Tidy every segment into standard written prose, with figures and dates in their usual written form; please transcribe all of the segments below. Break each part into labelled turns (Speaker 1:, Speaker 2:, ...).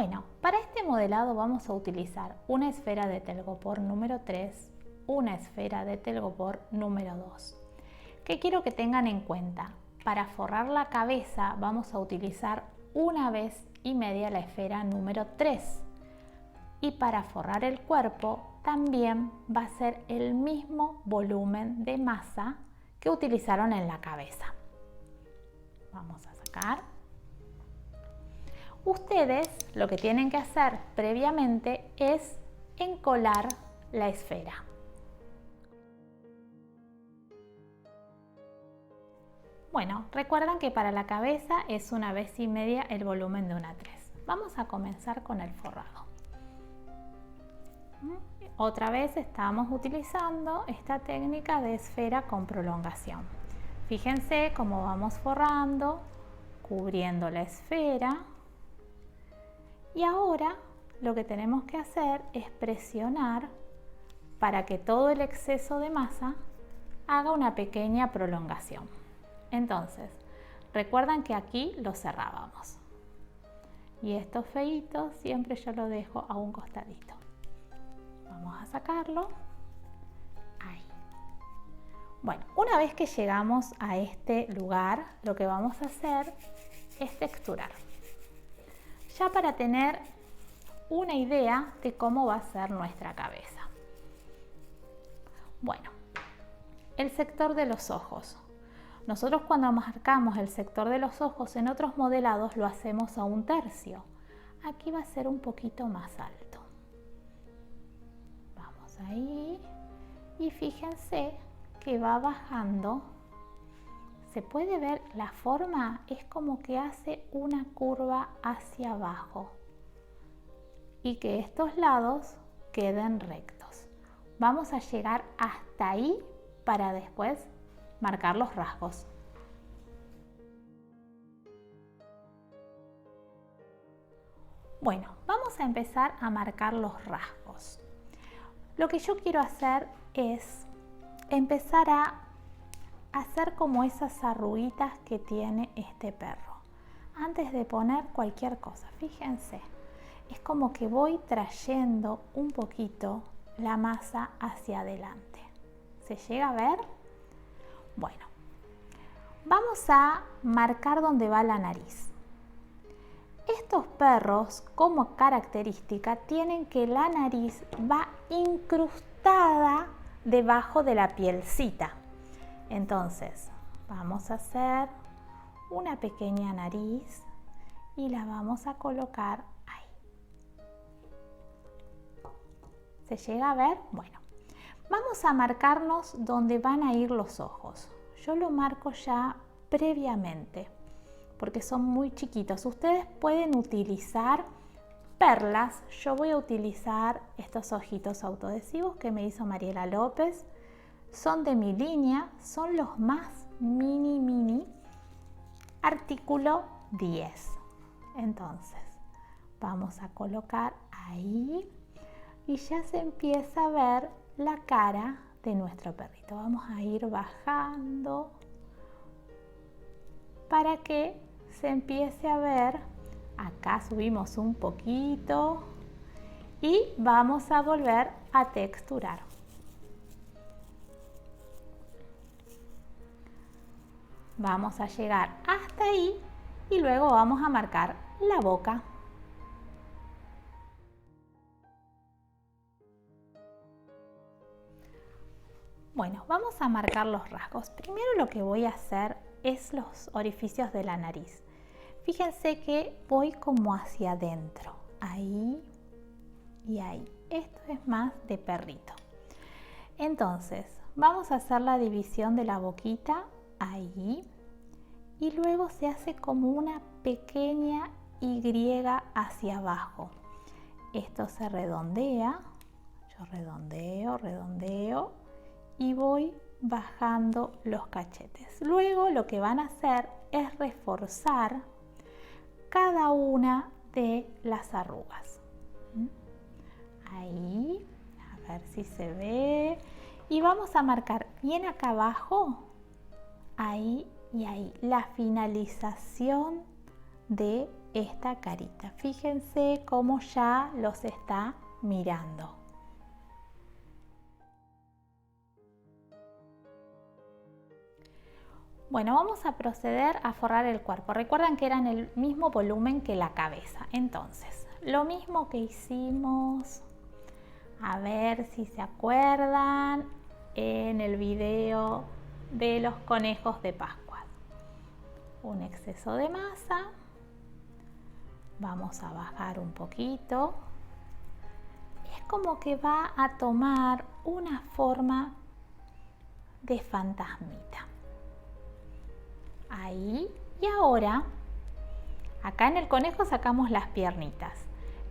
Speaker 1: Bueno, para este modelado vamos a utilizar una esfera de telgopor número 3, una esfera de telgopor número 2. ¿Qué quiero que tengan en cuenta? Para forrar la cabeza vamos a utilizar 1,5 veces la esfera número 3. Y para forrar el cuerpo también va a ser el mismo volumen de masa que utilizaron en la cabeza. Vamos a sacar. Ustedes lo que tienen que hacer previamente es encolar la esfera. Bueno, recuerdan que para la cabeza es 1,5 veces el volumen de una 3. Vamos a comenzar con el forrado. Otra vez estamos utilizando esta técnica de esfera con prolongación. Fíjense cómo vamos forrando, cubriendo la esfera. Y ahora lo que tenemos que hacer es presionar para que todo el exceso de masa haga una pequeña prolongación. Entonces, recuerdan que aquí lo cerrábamos. Y estos feitos siempre yo lo dejo a un costadito. Vamos a sacarlo. Ahí. Bueno, una vez que llegamos a este lugar, lo que vamos a hacer es texturar. Ya para tener una idea de cómo va a ser nuestra cabeza. Bueno, el sector de los ojos. Nosotros cuando marcamos el sector de los ojos en otros modelados lo hacemos a 1/3. Aquí va a ser un poquito más alto. Vamos ahí y fíjense que va bajando. Se puede ver la forma, es como que hace una curva hacia abajo y que estos lados queden rectos. Vamos a llegar hasta ahí para después marcar los rasgos. Bueno, vamos a empezar a marcar los rasgos. Lo que yo quiero hacer es empezar a hacer como esas arruguitas que tiene este perro. Antes de poner cualquier cosa, fíjense, es como que voy trayendo un poquito la masa hacia adelante. ¿Se llega a ver? Bueno, vamos a marcar dónde va la nariz. Estos perros, como característica, tienen que la nariz va incrustada debajo de la pielcita. Entonces, vamos a hacer una pequeña nariz y la vamos a colocar ahí. ¿Se llega a ver? Bueno, vamos a marcarnos dónde van a ir los ojos. Yo lo marco ya previamente porque son muy chiquitos. Ustedes pueden utilizar perlas. Yo voy a utilizar estos ojitos autoadhesivos que me hizo Mariela López. Son de mi línea, son los más mini, artículo 10. Entonces, vamos a colocar ahí y ya se empieza a ver la cara de nuestro perrito. Vamos a ir bajando para que se empiece a ver. Acá subimos un poquito y vamos a volver a texturar. Vamos a llegar hasta ahí y luego vamos a marcar la boca. Bueno, vamos a marcar los rasgos. Primero lo que voy a hacer es los orificios de la nariz. Fíjense que voy como hacia adentro, ahí y ahí. Esto es más de perrito. Entonces, vamos a hacer la división de la boquita ahí y luego se hace como una pequeña Y hacia abajo. Esto se redondea, yo redondeo y voy bajando los cachetes. Luego lo que van a hacer es reforzar cada una de las arrugas. Ahí, a ver si se ve. Y vamos a marcar bien acá abajo, ahí y ahí, la finalización de esta carita. Fíjense cómo ya los está mirando. Bueno, vamos a proceder a forrar el cuerpo. Recuerden que eran el mismo volumen que la cabeza. Entonces, lo mismo que hicimos, a ver si se acuerdan, en el video de los conejos de Pascua. Un exceso de masa. Vamos a bajar un poquito. Es como que va a tomar una forma de fantasmita. Ahí. Y ahora, acá en el conejo sacamos las piernitas.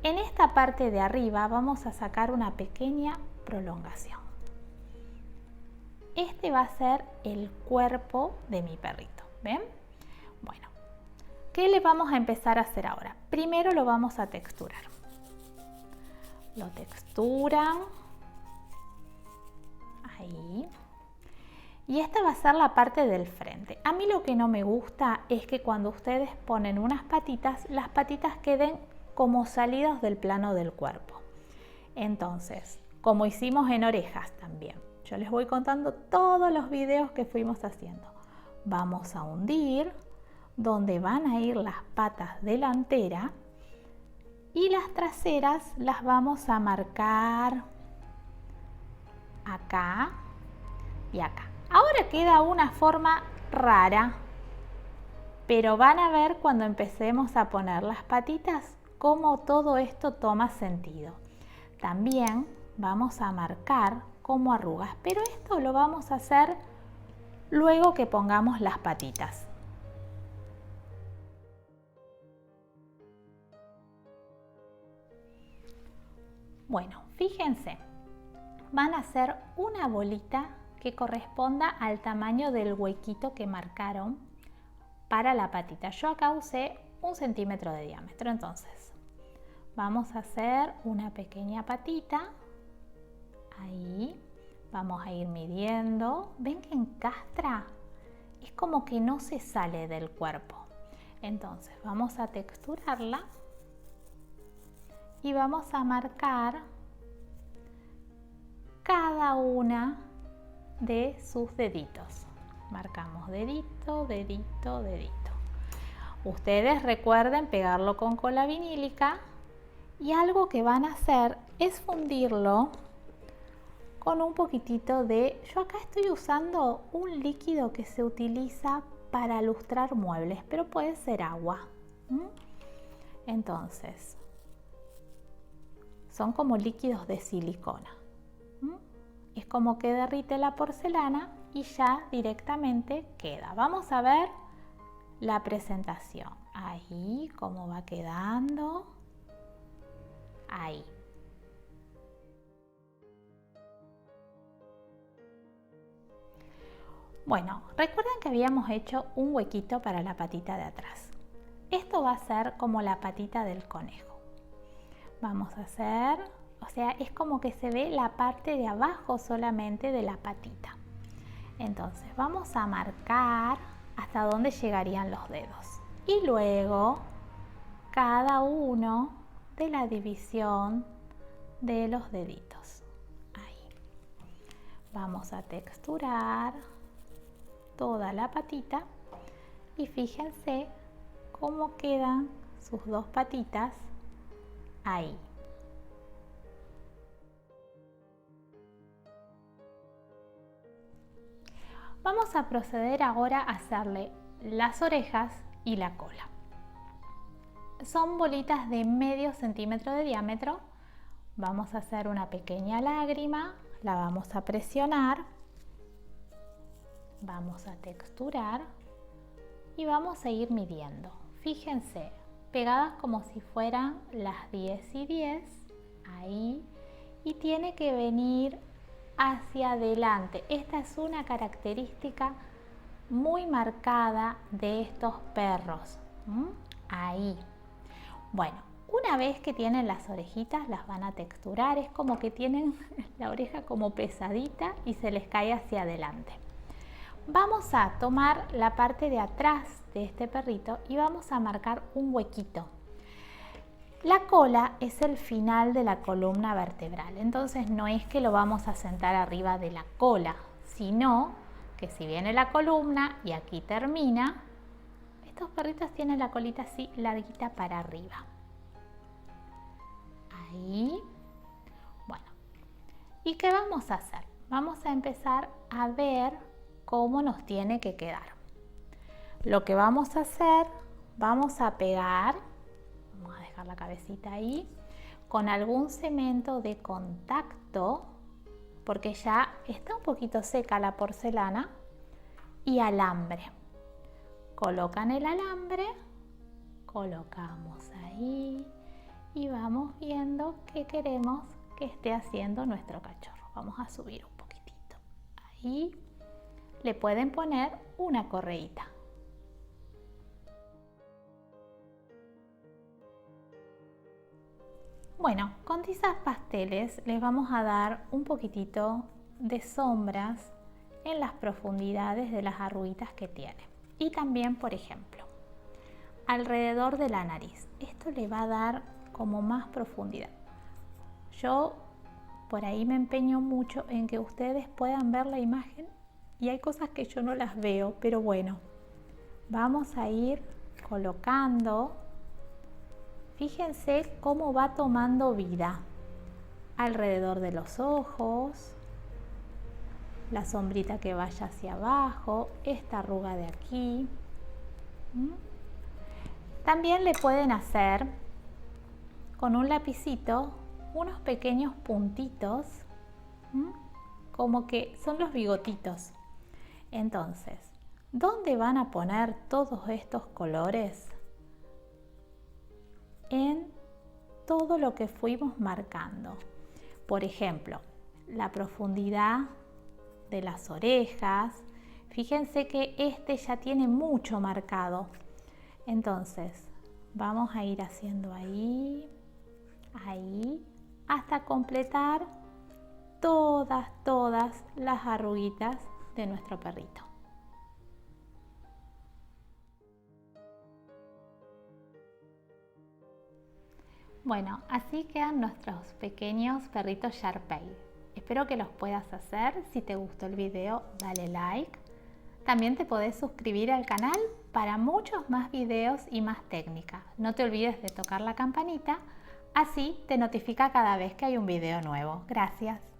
Speaker 1: En esta parte de arriba vamos a sacar una pequeña prolongación. Este va a ser el cuerpo de mi perrito. ¿Ven? Bueno, ¿qué le vamos a empezar a hacer ahora? Primero lo vamos a texturar. Lo texturan. Ahí. Y esta va a ser la parte del frente. A mí lo que no me gusta es que cuando ustedes ponen unas patitas, las patitas queden como salidas del plano del cuerpo. Entonces, como hicimos en orejas también. Yo les voy contando todos los videos que fuimos haciendo. Vamos a hundir donde van a ir las patas delanteras y las traseras las vamos a marcar acá y acá. Ahora queda una forma rara, pero van a ver cuando empecemos a poner las patitas cómo todo esto toma sentido. También vamos a marcar como arrugas, pero esto lo vamos a hacer luego que pongamos las patitas. Bueno, fíjense, van a hacer una bolita que corresponda al tamaño del huequito que marcaron para la patita. Yo acá usé 1 centímetro de diámetro, entonces vamos a hacer una pequeña patita. Ahí vamos a ir midiendo. ¿Ven que encastra? Es como que no se sale del cuerpo. Entonces vamos a texturarla y vamos a marcar cada una de sus deditos. Marcamos dedito, dedito, dedito. Ustedes recuerden pegarlo con cola vinílica y algo que van a hacer es fundirlo con un poquitito de... Yo acá estoy usando un líquido que se utiliza para lustrar muebles, pero puede ser agua. Entonces, son como líquidos de silicona. Es como que derrite la porcelana y ya directamente queda. Vamos a ver la presentación. Ahí, cómo va quedando. Ahí. Bueno, recuerden que habíamos hecho un huequito para la patita de atrás. Esto va a ser como la patita del conejo. Vamos a hacer... O sea, es como que se ve la parte de abajo solamente de la patita. Entonces vamos a marcar hasta dónde llegarían los dedos. Y luego cada uno de la división de los deditos. Ahí. Vamos a texturar toda la patita. Y fíjense cómo quedan sus dos patitas ahí. Vamos a proceder ahora a hacerle las orejas y la cola. Son bolitas de medio centímetro de diámetro. Vamos a hacer una pequeña lágrima, la vamos a presionar, vamos a texturar y vamos a ir midiendo. Fíjense, pegadas como si fueran las 10 y 10, ahí, y tiene que venir hacia adelante. Esta es una característica muy marcada de estos perros. Ahí. Bueno, una vez que tienen las orejitas, las van a texturar. Es como que tienen la oreja como pesadita y se les cae hacia adelante. Vamos a tomar la parte de atrás de este perrito y vamos a marcar un huequito. La cola es el final de la columna vertebral, entonces no es que lo vamos a sentar arriba de la cola, sino que si viene la columna y aquí termina, estos perritos tienen la colita así larguita para arriba. Ahí. Bueno, ¿y qué vamos a hacer? Vamos a empezar a ver cómo nos tiene que quedar. Lo que vamos a hacer, vamos a pegar, vamos a dejar la cabecita ahí, con algún cemento de contacto, porque ya está un poquito seca la porcelana, y alambre. Colocan el alambre, colocamos ahí y vamos viendo qué queremos que esté haciendo nuestro cachorro. Vamos a subir un poquitito. Ahí le pueden poner una correíta. Bueno, con tizas pasteles les vamos a dar un poquitito de sombras en las profundidades de las arruguitas que tiene. Y también, por ejemplo, alrededor de la nariz. Esto le va a dar como más profundidad. Yo por ahí me empeño mucho en que ustedes puedan ver la imagen y hay cosas que yo no las veo, pero bueno, vamos a ir colocando. Fíjense cómo va tomando vida alrededor de los ojos, la sombrita que vaya hacia abajo, esta arruga de aquí. También le pueden hacer con un lapicito unos pequeños puntitos, como que son los bigotitos. Entonces, ¿dónde van a poner todos estos colores? En todo lo que fuimos marcando. Por ejemplo, la profundidad de las orejas. Fíjense que este ya tiene mucho marcado. Entonces, vamos a ir haciendo ahí, ahí, hasta completar todas las arruguitas de nuestro perrito. Bueno, así quedan nuestros pequeños perritos Shar-Pei. Espero que los puedas hacer. Si te gustó el video, dale like. También te podés suscribir al canal para muchos más videos y más técnica. No te olvides de tocar la campanita, así te notifica cada vez que hay un video nuevo. Gracias.